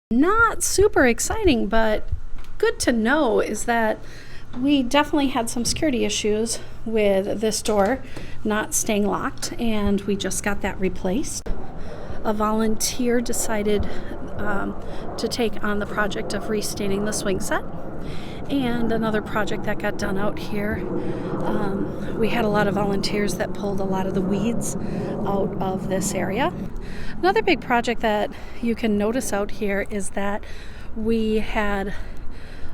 Not super exciting, but good to know is that we definitely had some security issues with this door not staying locked, and we just got that replaced. A volunteer decided to take on the project of restaining the swing set. And another project that got done out here, we had a lot of volunteers that pulled a lot of the weeds out of this area. Another big project that you can notice out here is that we had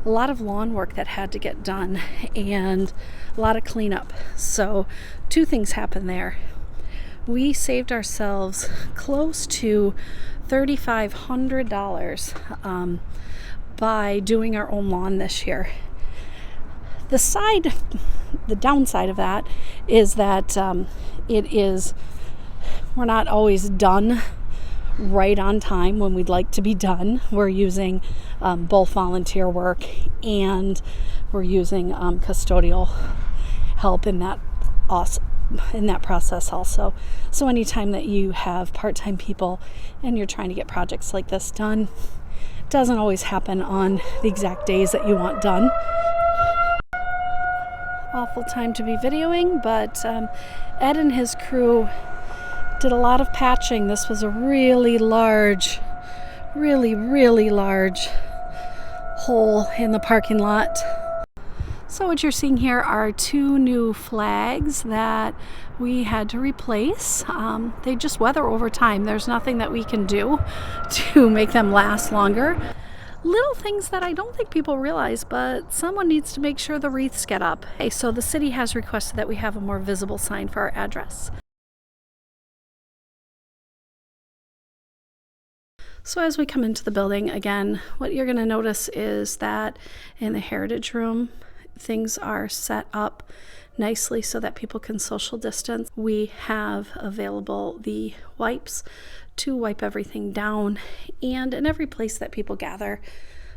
a lot of lawn work that had to get done and a lot of cleanup. So two things happened there. We saved ourselves close to $3,500 by doing our own lawn this year. The downside of that is that we're not always done right on time when we'd like to be done. We're using both volunteer work and we're using custodial help in that process also. So anytime that you have part-time people and you're trying to get projects like this done, it doesn't always happen on the exact days that you want done. Awful time to be videoing, but Ed and his crew did a lot of patching. This was a really large hole in the parking lot. So what you're seeing here are two new flags that we had to replace. They just weather over time. There's nothing that we can do to make them last longer. Little things that I don't think people realize, but someone needs to make sure the wreaths get up. Okay, so the city has requested that we have a more visible sign for our address. So as we come into the building, again, what you're going to notice is that in the heritage room, things are set up nicely so that people can social distance. We have available the wipes to wipe everything down, and in every place that people gather,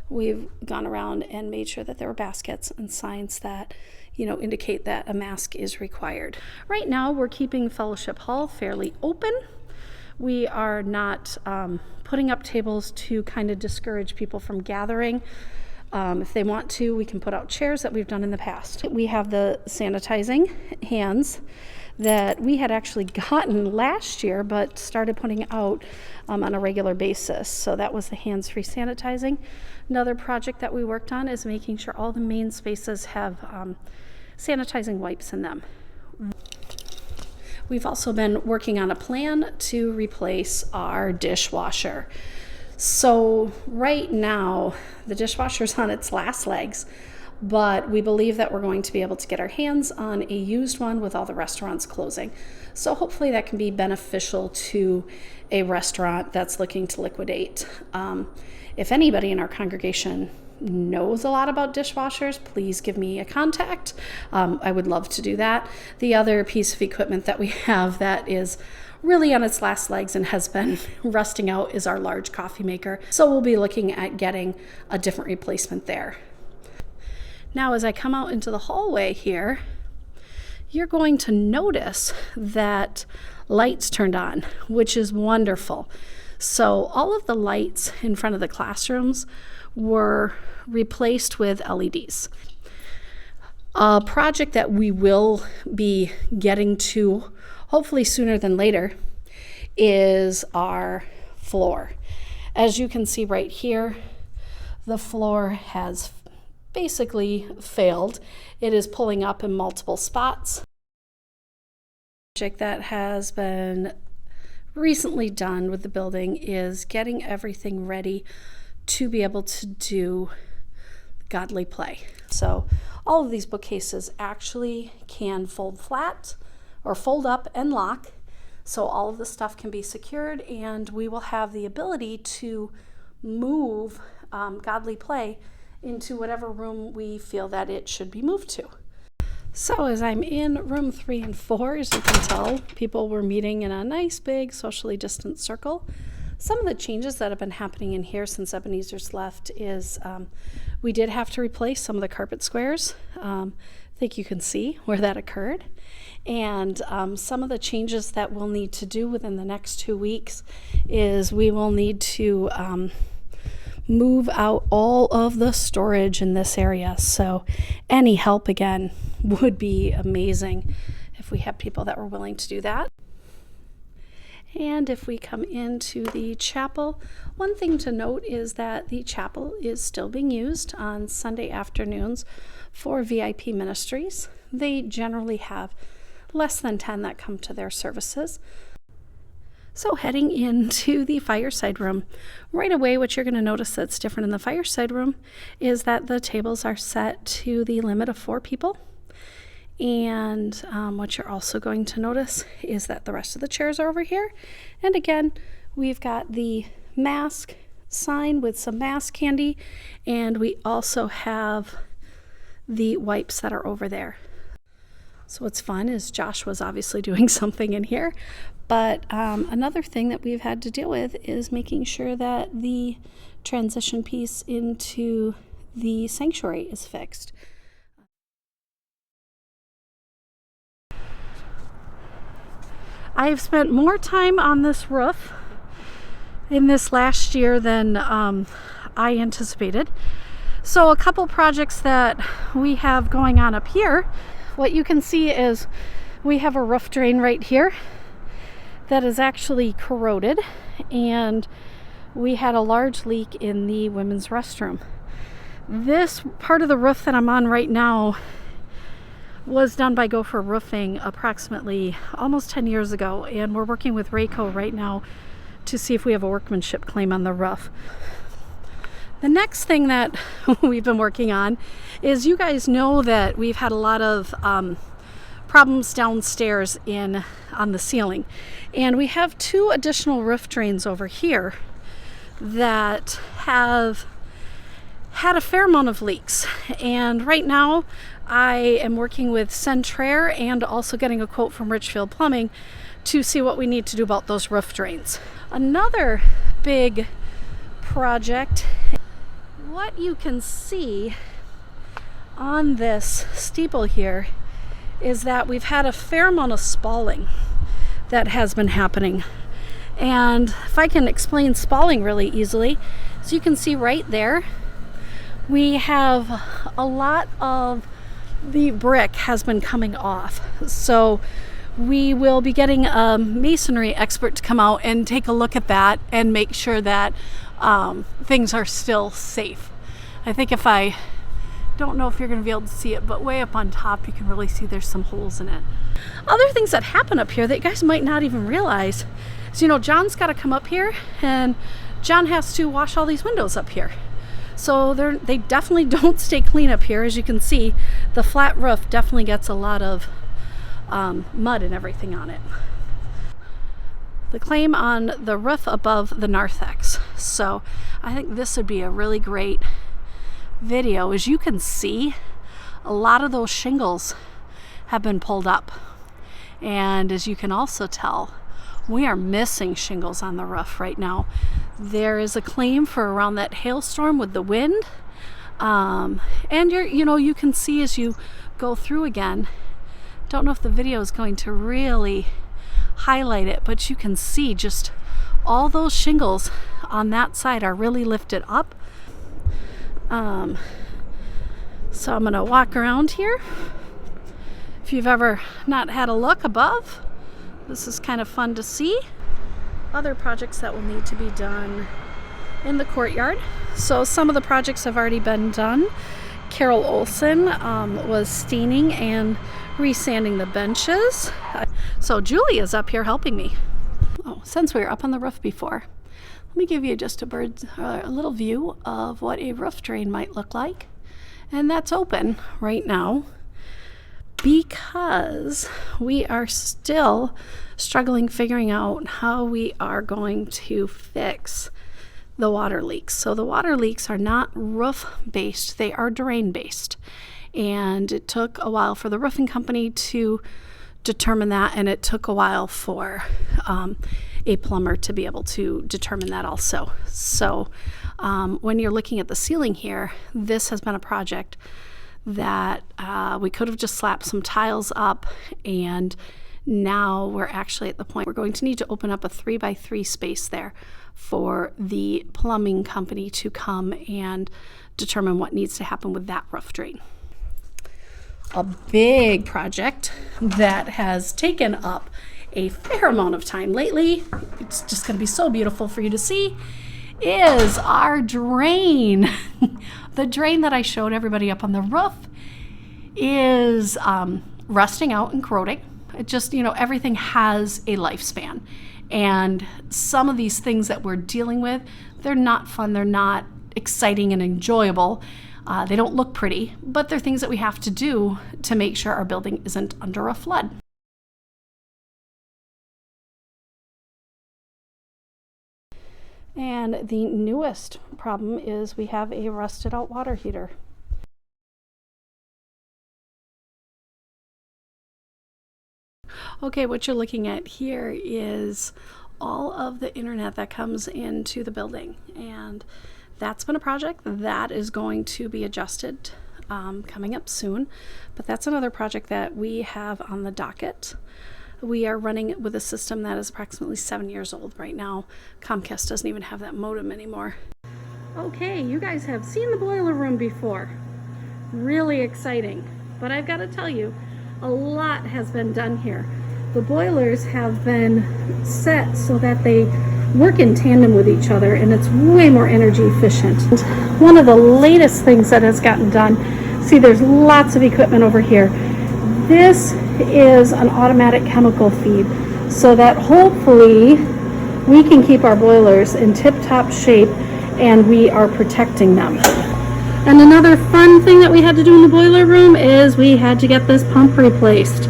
we've gone around and made sure that there are baskets and signs that indicate that a mask is required. Right now we're keeping Fellowship Hall fairly open. We are not putting up tables to kind of discourage people from gathering. If they want to, we can put out chairs that we've done in the past. We have the sanitizing hands that we had actually gotten last year but started putting out on a regular basis. So that was the hands-free sanitizing. Another project that we worked on is making sure all the main spaces have sanitizing wipes in them. We've also been working on a plan to replace our dishwasher. So right now, the dishwasher's on its last legs, but we believe that we're going to be able to get our hands on a used one with all the restaurants closing. So hopefully that can be beneficial to a restaurant that's looking to liquidate. If anybody in our congregation knows a lot about dishwashers, please give me a contact. I would love to do that. The other piece of equipment that we have that is really on its last legs and has been rusting out is our large coffee maker. So we'll be looking at getting a different replacement there. Now, as I come out into the hallway here, you're going to notice that lights turned on, which is wonderful. So all of the lights in front of the classrooms were replaced with LEDs. A project that we will be getting to hopefully sooner than later is our floor. As you can see right here, the floor has basically failed. It is pulling up in multiple spots. The project that has been recently done with the building is getting everything ready to be able to do godly play. So all of these bookcases actually can fold flat or fold up and lock. So all of the stuff can be secured, and we will have the ability to move godly play into whatever room we feel that it should be moved to. So as I'm in room 3 and 4, as you can tell, people were meeting in a nice big socially distant circle. Some of the changes that have been happening in here since Ebenezer's left is we did have to replace some of the carpet squares. I think you can see where that occurred. And some of the changes that we'll need to do within the next 2 weeks is we will need to move out all of the storage in this area. So any help again would be amazing if we have people that were willing to do that. And if we come into the chapel, one thing to note is that the chapel is still being used on Sunday afternoons for VIP ministries. They generally have less than 10 that come to their services. So heading into the fireside room, right away what you're going to notice that's different in the fireside room is that the tables are set to the limit of 4 people. And what you're also going to notice is that the rest of the chairs are over here. And again, we've got the mask sign with some mask candy, and we also have the wipes that are over there. So what's fun is Josh was obviously doing something in here, but another thing that we've had to deal with is making sure that the transition piece into the sanctuary is fixed. I've spent more time on this roof in this last year than I anticipated. So a couple projects that we have going on up here, what you can see is we have a roof drain right here that is actually corroded, and we had a large leak in the women's restroom. This part of the roof that I'm on right now was done by Gopher Roofing approximately almost 10 years ago, and we're working with Rayco right now to see if we have a workmanship claim on the roof. The next thing that we've been working on is, you guys know that we've had a lot of problems downstairs on the ceiling, and we have 2 additional roof drains over here that have had a fair amount of leaks. And right now I am working with Centrair and also getting a quote from Richfield Plumbing to see what we need to do about those roof drains. Another big project, what you can see on this steeple here is that we've had a fair amount of spalling that has been happening. And if I can explain spalling really easily, so you can see right there, we have a lot of the brick has been coming off. So we will be getting a masonry expert to come out and take a look at that and make sure that things are still safe. I think if I don't know if you're going to be able to see it, but way up on top you can really see there's some holes in it. Other things that happen up here that you guys might not even realize is, John's got to come up here, and John has to wash all these windows up here. So they definitely don't stay clean up here. As you can see, the flat roof definitely gets a lot of mud and everything on it. The claim on the roof above the narthex. So I think this would be a really great video. As you can see, a lot of those shingles have been pulled up. And as you can also tell, we are missing shingles on the roof right now. There is a claim for around that hailstorm with the wind. And you can see as you go through again, don't know if the video is going to really highlight it, but you can see just all those shingles on that side are really lifted up. So I'm gonna walk around here. If you've ever not had a look above, this is kind of fun to see. Other projects that will need to be done in the courtyard. So some of the projects have already been done. Carol Olson was staining and resanding the benches. So Julie is up here helping me. Oh, since we were up on the roof before, let me give you just a little view of what a roof drain might look like. And that's open right now because we are still struggling figuring out how we are going to fix the water leaks. So the water leaks are not roof based, they are drain based. And it took a while for the roofing company to determine that, and it took a while for a plumber to be able to determine that also. So when you're looking at the ceiling here, this has been a project that we could have just slapped some tiles up and Now we're actually at the point we're going to need to open up a 3x3 space there for the plumbing company to come and determine what needs to happen with that roof drain. A big project that has taken up a fair amount of time lately, it's just going to be so beautiful for you to see, is our drain. The drain that I showed everybody up on the roof is rusting out and corroding. It just, everything has a lifespan. And some of these things that we're dealing with, they're not fun, they're not exciting and enjoyable. They don't look pretty, but they're things that we have to do to make sure our building isn't under a flood. And the newest problem is we have a rusted out water heater. Okay, what you're looking at here is all of the internet that comes into the building, and that's been a project that is going to be adjusted coming up soon, but that's another project that we have on the docket. We are running with a system that is approximately 7 years old right now. Comcast doesn't even have that modem anymore. Okay, you guys have seen the boiler room before. Really exciting, but I've got to tell you, a lot has been done here. The boilers have been set so that they work in tandem with each other, and it's way more energy efficient. One of the latest things that has gotten done, see there's lots of equipment over here. This is an automatic chemical feed so that hopefully we can keep our boilers in tip-top shape and we are protecting them. And another fun thing that we had to do in the boiler room is we had to get this pump replaced.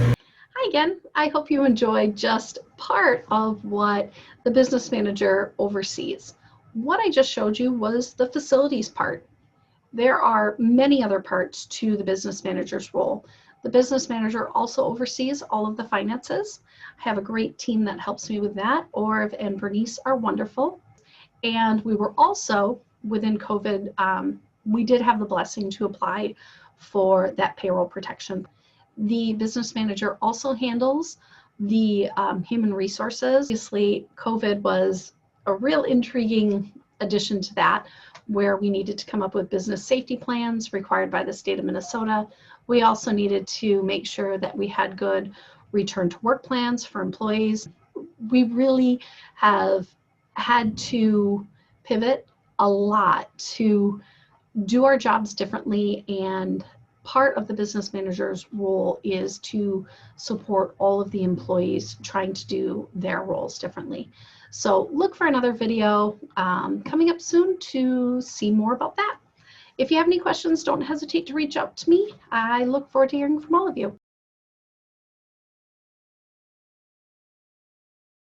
Hi again. I hope you enjoyed just part of what the business manager oversees. What I just showed you was the facilities part. There are many other parts to the business manager's role. The business manager also oversees all of the finances. I have a great team that helps me with that. Orv and Bernice are wonderful. And we were also, within COVID, we did have the blessing to apply for that payroll protection. The business manager also handles the human resources. Obviously, COVID was a real intriguing addition to that, where we needed to come up with business safety plans required by the state of Minnesota. We also needed to make sure that we had good return to work plans for employees. We really have had to pivot a lot to do our jobs differently, and part of the business manager's role is to support all of the employees trying to do their roles differently. So look for another video coming up soon to see more about that. If you have any questions, don't hesitate to reach out to me. I look forward to hearing from all of you.